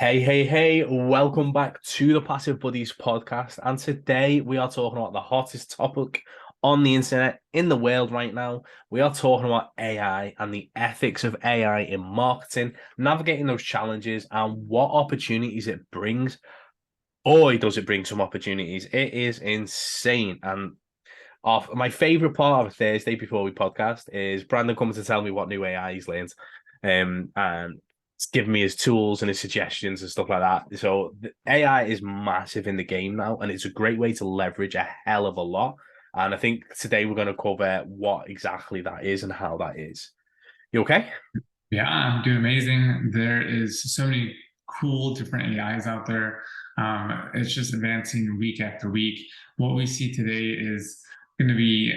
Hey, welcome back to the Passive Buddies podcast. And today we are talking about the hottest topic on the internet in the world right now. We are talking about AI and the ethics of AI in marketing, navigating those challenges and what opportunities it brings. Boy, does it bring some opportunities. It is insane. And off my favorite part of a Thursday before we podcast is Brandon coming to tell me what new AI he's learned. And it's giving me his tools and his suggestions and stuff like that. So the AI is massive in the game now, and it's a great way to leverage a hell of a lot. And I think today we're going to cover what exactly that is and how that is. You okay? Yeah, I'm doing amazing. There is so many cool different AIs out there. It's just advancing week after week. What we see today is going to be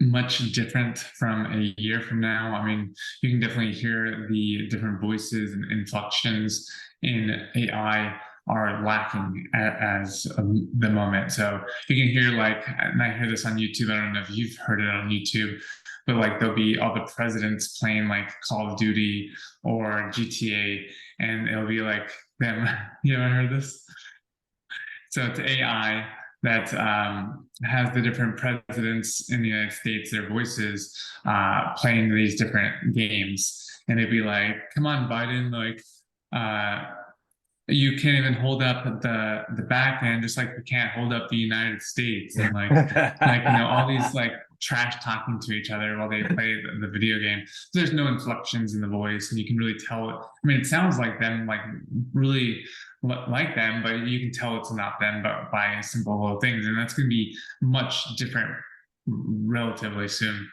much different from a year from now. I mean, you can definitely hear the different voices and inflections in AI are lacking as the moment. So you can hear and I hear this on YouTube. I don't know if you've heard it on YouTube, but like there'll be all the presidents playing like Call of Duty or GTA, and it'll be like them. You ever heard this? So it's AI that has the different presidents in the United States, their voices playing these different games, and it'd be like, "Come on, Biden! Uh, you can't even hold up the back end, just like we can't hold up the United States," and all these like trash talking to each other while they play the video game. So there's no inflections in the voice, and you can really tell it. I mean, it sounds like them, like really like them, but you can tell it's not them, but by simple little things, and that's going to be much different relatively soon.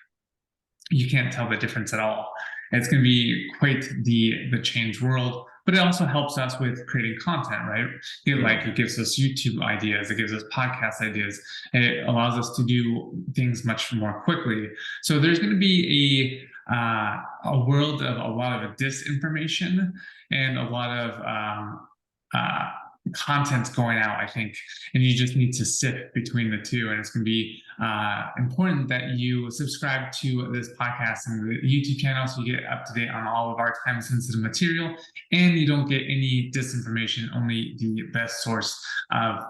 You can't tell the difference at all. It's going to be quite the changed world, but it also helps us with creating content, right? It gives us YouTube ideas, it gives us podcast ideas, and it allows us to do things much more quickly. So there's going to be a world of a lot of disinformation and a lot of uh, content's going out, I think, and you just need to sift between the two. And it's going to be important that you subscribe to this podcast and the YouTube channel so you get up to date on all of our time sensitive material and you don't get any disinformation, only the best source of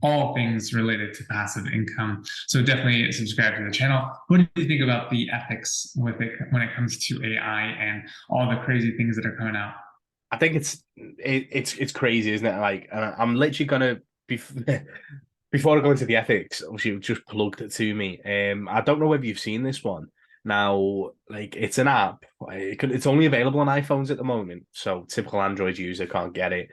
all things related to passive income. So definitely subscribe to the channel. What do you think about the ethics with it when it comes to AI and all the crazy things that are coming out? I think it's crazy, isn't it? Like, and I'm literally gonna be before I go into the ethics. Obviously, you just plugged it to me. I don't know whether you've seen this one. Now, like, it's an app. It's only available on iPhones at the moment, so typical Android user can't get it.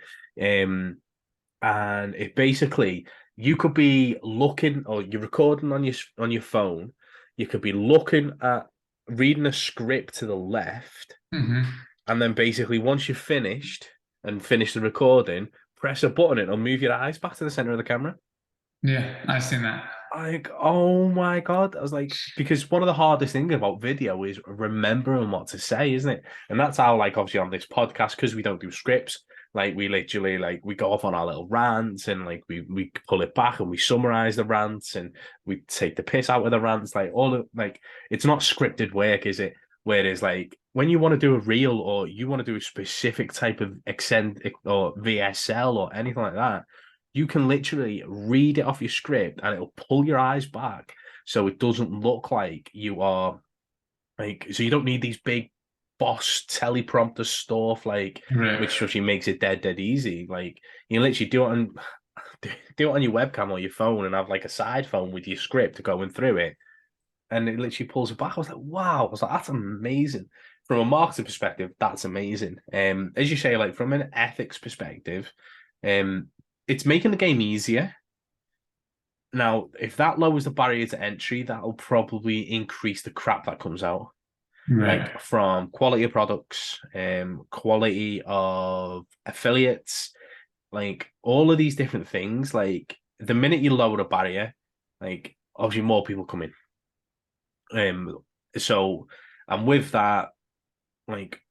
And it basically you could be looking or you're recording on your phone. You could be looking at reading a script to the left Mm-hmm. and then basically once you've finished and finished the recording, press a button and it'll move your eyes back to the center of the camera. Yeah, I've seen that. Like, oh my God. I was like, because one of the hardest things about video is remembering what to say, isn't it? And that's how, like, obviously on this podcast, because we don't do scripts, like we literally like we go off on our little rants and like we pull it back and we summarize the rants and we take the piss out of the rants, like all of like it's not scripted work, is it? Whereas like when you want to do a reel or you want to do a specific type of eccentric or VSL or anything like that, you can literally read it off your script and it'll pull your eyes back so it doesn't look like you are like so you don't need these big boss teleprompter stuff like Right. which actually makes it dead easy. Like you literally do it on do it on your webcam or your phone and have like a side phone with your script going through it and it literally pulls it back. I was like, wow, I was like, that's amazing. From a marketing perspective, that's amazing. As you say, like from an ethics perspective, um, it's making the game easier. Now, if that lowers the barrier to entry, that'll probably increase the crap that comes out, Right. like from quality of products, quality of affiliates, like all of these different things. Like the minute you lower the barrier, like obviously more people come in. So and with that, like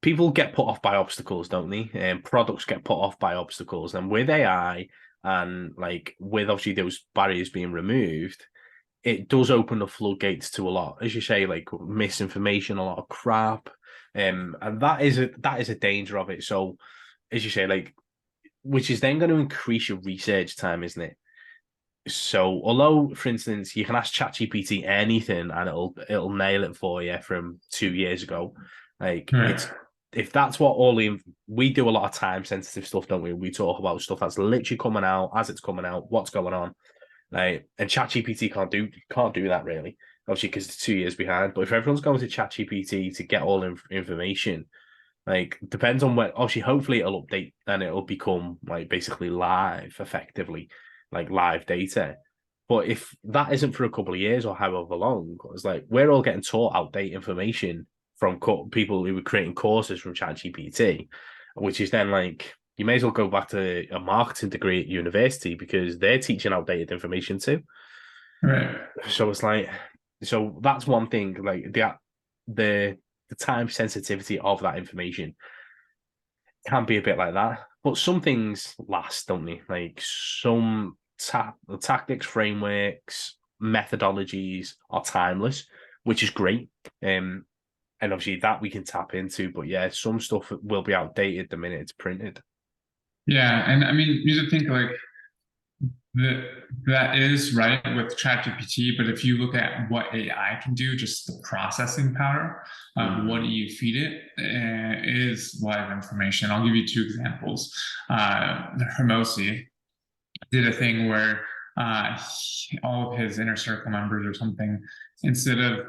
people get put off by obstacles, don't they? And products get put off by obstacles. And with AI and like with obviously those barriers being removed, it does open the floodgates to a lot, as you say, like misinformation, a lot of crap. And that is a danger of it. So, as you say, like, which is then going to increase your research time, isn't it? So, although, for instance, you can ask ChatGPT anything and it'll nail it for you from 2 years ago, like Right. it's if that's what we do a lot of time sensitive stuff, don't we? We talk about stuff that's literally coming out as it's coming out, what's going on, like, and ChatGPT can't do that really, obviously because it's 2 years behind. But if everyone's going to ChatGPT to get all information, like depends on when. Obviously, hopefully it'll update and it'll become like basically live, effectively, like live data. But if that isn't for a couple of years or however long, it's like we're all getting taught outdated information from people who were creating courses from ChatGPT, which is then like you may as well go back to a marketing degree at university because they're teaching outdated information too. Right. So it's like, so that's one thing. Like the time sensitivity of that information can be a bit like that. But some things last, don't they? Like some tactics, frameworks, methodologies are timeless, which is great. And obviously that we can tap into. But yeah, some stuff will be outdated the minute it's printed. Yeah, and I mean, you have to think like that is right with ChatGPT, but if you look at what AI can do, just the processing power of what do you feed it, is live information. I'll give you two examples. Hermosi did a thing where all of his inner circle members or something, instead of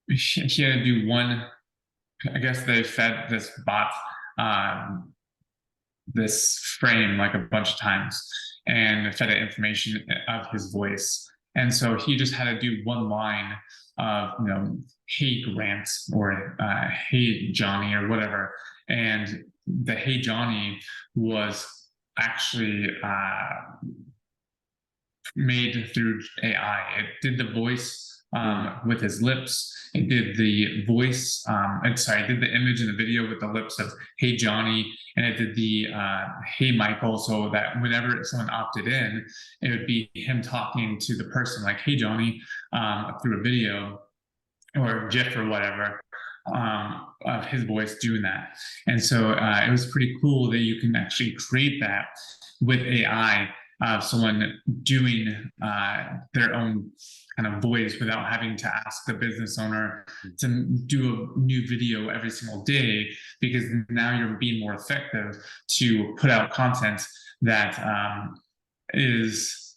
he had to do one. I guess they fed this bot this frame like a bunch of times and fed it information of his voice. And so he just had to do one line of, hey Grant or hey Johnny or whatever. And the hey Johnny was actually made through AI. It did the voice with his lips. It did the voice, it did the image in the video with the lips of "Hey Johnny," and it did the "Hey Michael," so that whenever someone opted in, it would be him talking to the person like "Hey Johnny" through a video or GIF or whatever of his voice doing that. And so it was pretty cool that you can actually create that with AI of someone doing their own kind of voice without having to ask the business owner to do a new video every single day, because now you're being more effective to put out content that is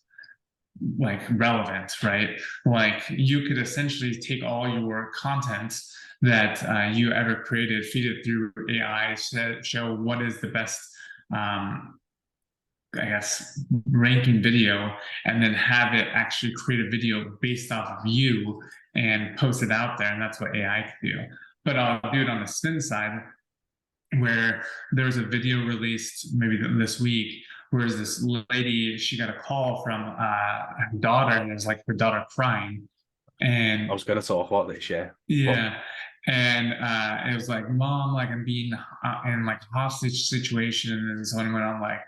like relevant, right? Like you could essentially take all your content that you ever created, feed it through AI, show what is the best I guess, ranking video, and then have it actually create a video based off of you and post it out there. And that's what AI can do. But I'll do it on the spin side, where there was a video released maybe this week, where this lady, she got a call from her daughter, and it was like her daughter crying. And I was going to talk about this, yeah. Yeah. And it was like, Mom, like I'm being in like a hostage situation. And so when I'm like,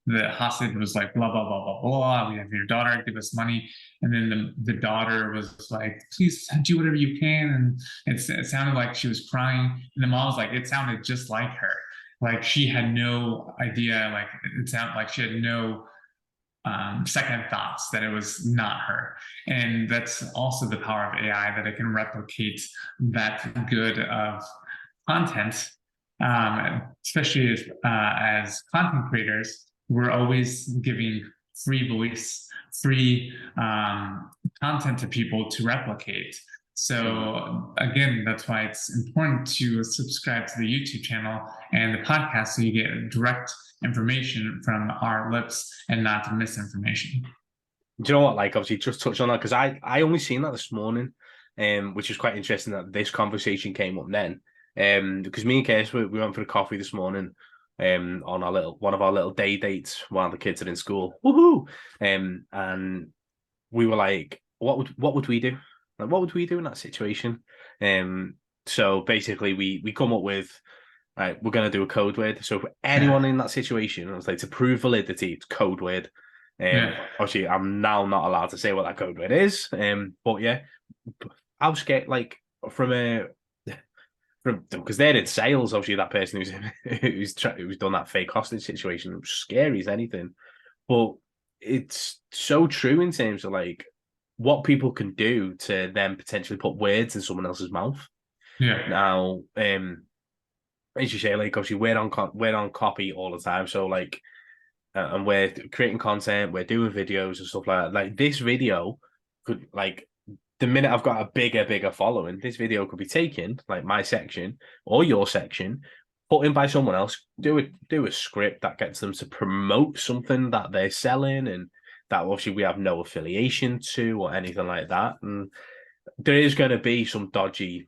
the hostage was like, blah, blah, blah, blah, blah. We have your daughter, give us money. And then the daughter was like, please do whatever you can. And it sounded like she was crying. And the mom was like, it sounded just like her. Like she had no idea. Like it sounded like she had no second thoughts that it was not her. And that's also the power of AI, that it can replicate that good of content, especially as content creators. We're always giving free voice, free content to people to replicate. So again, that's why it's important to subscribe to the YouTube channel and the podcast so you get direct information from our lips and not misinformation. Do you know what? Like, obviously, just touch on that because I only seen that this morning, which is quite interesting that this conversation came up then. Because me and Case we went for a coffee this morning, on one of our little day dates while the kids are in school. Woohoo! And we were like, what would we do? Like, what would we do in that situation? So basically, we come up with, right, we're going to do a code word. So for anyone in that situation, I was like, to prove validity, it's code word. Obviously, I'm now not allowed to say what that code word is. But yeah, I was scared. Like from because they're in sales. Obviously, that person who's done that fake hostage situation, it was scary as anything. But it's so true in terms of like what people can do to then potentially put words in someone else's mouth. Yeah. Now, as you say, like obviously we're on copy all the time, so like, and we're creating content, we're doing videos and stuff like that. Like this video could like the minute I've got a bigger following, this video could be taken, like my section or your section, put in by someone else, do a script that gets them to promote something that they're selling and that obviously we have no affiliation to or anything like that. And there is going to be some dodgy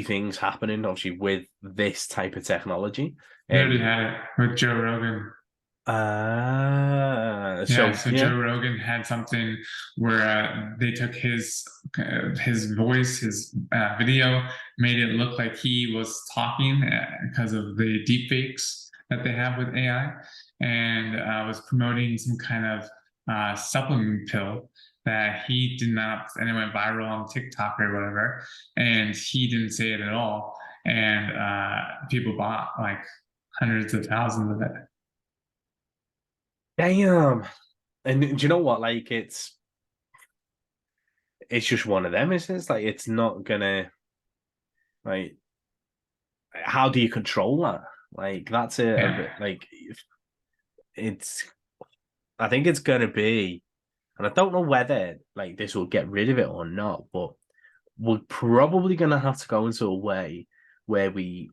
things happening, obviously, with this type of technology. We already had it with Joe Rogan. So Yeah, so Joe Rogan had something where they took his voice, his video, made it look like he was talking because of the deepfakes that they have with AI, and was promoting some kind of supplement pill that he did not, and it went viral on TikTok or whatever, and he didn't say it at all, and people bought like hundreds of thousands of it. Damn. And do you know what? Like it's just one of them, isn't it? It's like it's not gonna like how do you control that? Like that's a bit like it's I think it's gonna be, and I don't know whether like this will get rid of it or not, but we're probably gonna have to go into a way where we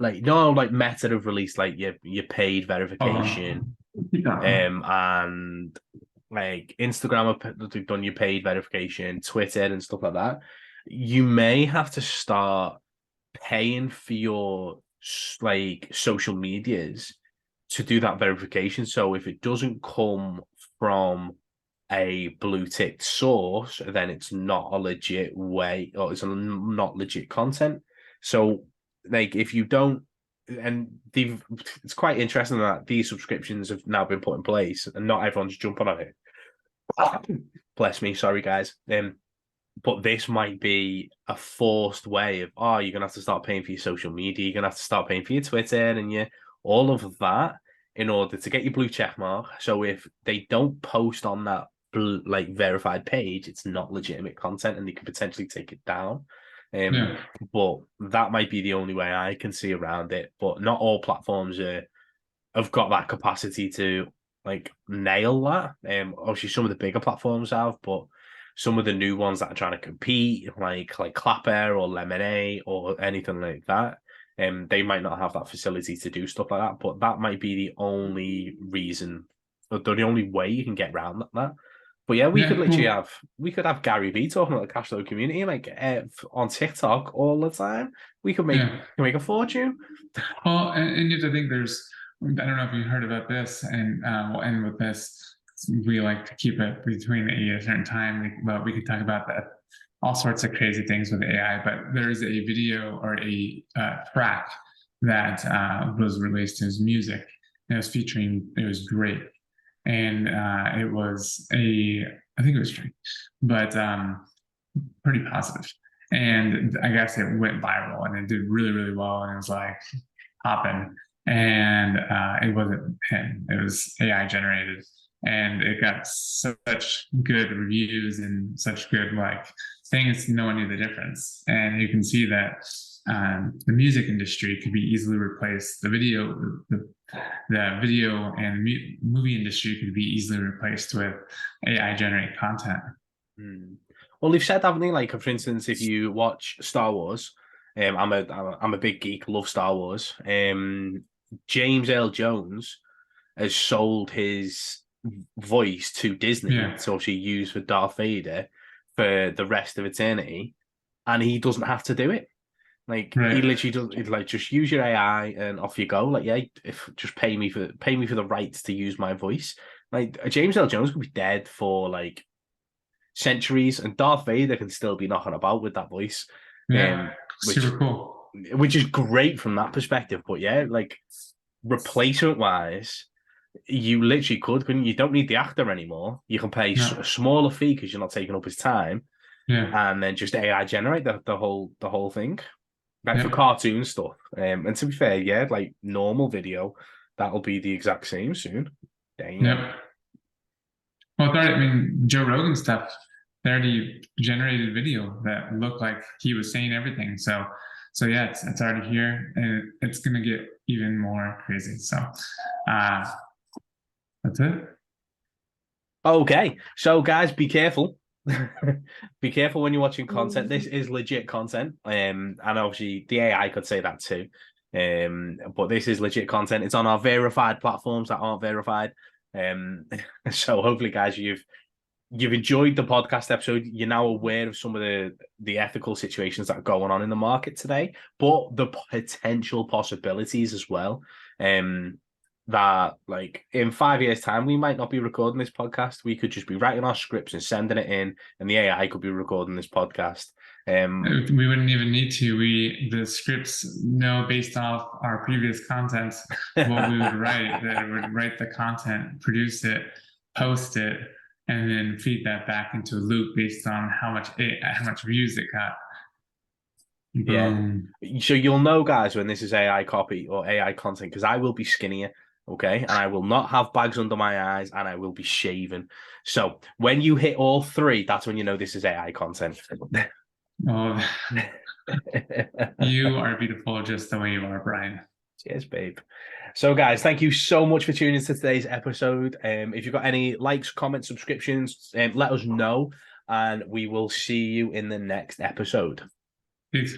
like no like Meta have released like your paid verification, and like Instagram have done your paid verification, Twitter and stuff like that. You may have to start paying for your like social medias to do that verification. So if it doesn't come from a blue tick source, then it's not a legit way or it's not legit content. So like if you don't and it's quite interesting that these subscriptions have now been put in place and not everyone's jumping on it. Bless me, sorry guys. But this might be a forced way of you're gonna have to start paying for your social media, you're gonna have to start paying for your Twitter and your all of that in order to get your blue check mark. So if they don't post on that like verified page, it's not legitimate content and they could potentially take it down. But that might be the only way I can see around it. But not all platforms have got that capacity to like nail that. Obviously, some of the bigger platforms have, but some of the new ones that are trying to compete, like Clapper or Lemonade or anything like that, they might not have that facility to do stuff like that. But that might be the only reason, or the only way you can get around that. But yeah, we could literally have Gary Vee talking about the cash flow community like on TikTok all the time. We could make a fortune. Well, and you have to think I don't know if you heard about this, and we'll end with this. We like to keep it between a certain time, but we could talk about that, all sorts of crazy things with AI. But there's a video or a track that was released as music. It was great. And it was I think it was Drake, but pretty positive. And I guess it went viral and it did really, really well. And it was like popping. And it wasn't him, it was AI generated. And it got such good reviews and such good like things, no one knew the difference. And you can see that the music industry could be easily replaced. The video and movie industry could be easily replaced with AI generated content. Well, they've said, haven't they? Like, for instance, if you watch Star Wars, I'm a big geek, love Star Wars. James Earl Jones has sold his voice to Disney to actually use for Darth Vader for the rest of eternity, and he doesn't have to do it. Like he literally does. Like just use your AI and off you go. Like just pay me for the rights to use my voice. Like James Earl Jones could be dead for like centuries, and Darth Vader can still be knocking about with that voice. Super cool. Which is great from that perspective. But yeah, like replacement wise, you literally couldn't you? Don't need the actor anymore. You can pay a smaller fee because you're not taking up his time, and then just AI generate the whole thing. like for Yep. cartoon stuff. And to be fair, yeah, like normal video, that'll be the exact same soon. Damn. Yep. Well, I mean, Joe Rogan stuff, they already generated video that looked like he was saying everything. So yeah, it's already here, and it's gonna get even more crazy. So, that's it. Okay, so guys, be careful. Be careful when you're watching content. This is legit content. And obviously the AI could say that too. But this is legit content. It's on our verified platforms that aren't verified. So hopefully, guys, you've enjoyed the podcast episode. You're now aware of some of the ethical situations that are going on in the market today, but the potential possibilities as well. That like in 5 years' time, we might not be recording this podcast. We could just be writing our scripts and sending it in, and the AI could be recording this podcast. We wouldn't even need to. The scripts know based off our previous content what we would write. That it would write the content, produce it, post it, and then feed that back into a loop based on how much views it got. Boom. Yeah. So you'll know, guys, when this is AI copy or AI content, because I will be skinnier, okay, and I will not have bags under my eyes, and I will be shaven. So when you hit all three, that's when you know this is AI content. Oh, you are beautiful just the way you are, Brian. Cheers, babe. So, guys, thank you so much for tuning into today's episode. If you've got any likes, comments, subscriptions, let us know, and we will see you in the next episode. Peace.